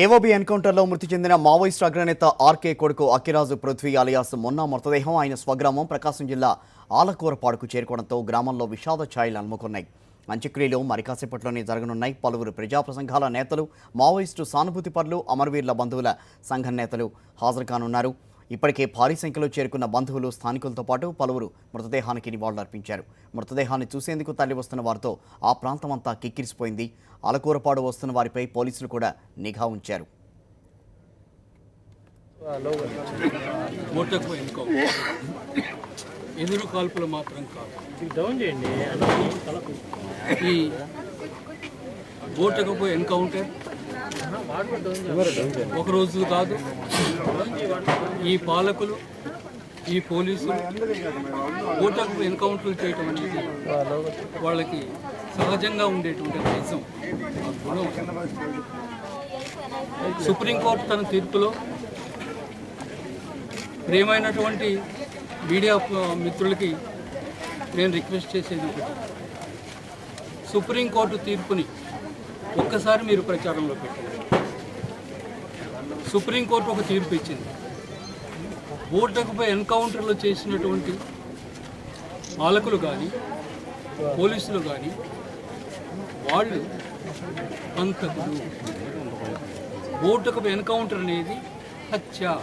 AOB ఎన్కౌంటర్లో మృతి చెందిన మావోయిస్టు అగ్రనేత ఆర్కే కొడుకు అక్కిరాజు పృథ్వీ అలియాస్ మొన్న మృతదేహం ఆయన స్వగ్రామం ప్రకాశం జిల్లా ఆలకూరపాడుకు చేరుకోవడంతో గ్రామంలో విషాద ఛాయలు అలుముకున్నాయి. అంత్యక్రియలు మరి కాసేపట్లోనే జరగనున్నాయి. పలువురు ప్రజాప్రసంఘాల నేతలు, మావోయిస్టు సానుభూతి పరులు, అమరవీరుల బంధువుల సంఘం నేతలు హాజరు కానున్నారు. ఇప్పటికే భారీ సంఖ్యలో చేరుకున్న బంధువులు, స్థానికులతో పాటు పలువురు మృతదేహానికి నివాళులర్పించారు. మృతదేహాన్ని చూసేందుకు తరలి వస్తున్న వారితో ఆ ప్రాంతమంతా కిక్కిరిసిపోయింది. ఆలకూరపాడు వస్తున్న వారిపై పోలీసులు కూడా నిఘా ఉంచారు. ఎదురు కాల్పులు మాత్రం కాదు, ఈ బోటకపు ఎన్కౌంటర్ ఒక రోజు కాదు. ఈ పాలకులు, ఈ పోలీసులు బోటకపు ఎన్కౌంటర్లు చేయటం అనేది వాళ్ళకి సహజంగా ఉండేటువంటి నైజం, గుణం. సుప్రీంకోర్టు తన తీర్పులో ప్రియమైనటువంటి మీడియా మిత్రులకి నేను రిక్వెస్ట్ చేసేది ఒకటి, సుప్రీంకోర్టు తీర్పుని ఒక్కసారి మీరు ప్రచారంలో పెట్టండి. సుప్రీంకోర్టు ఒక తీర్పు ఇచ్చింది, బోటకపై ఎన్కౌంటర్లు చేసినటువంటి పాలకులు కానీ పోలీసులు కానీ వాళ్ళు హంతకులు. బోటకపై ఎన్కౌంటర్ అనేది హత్య.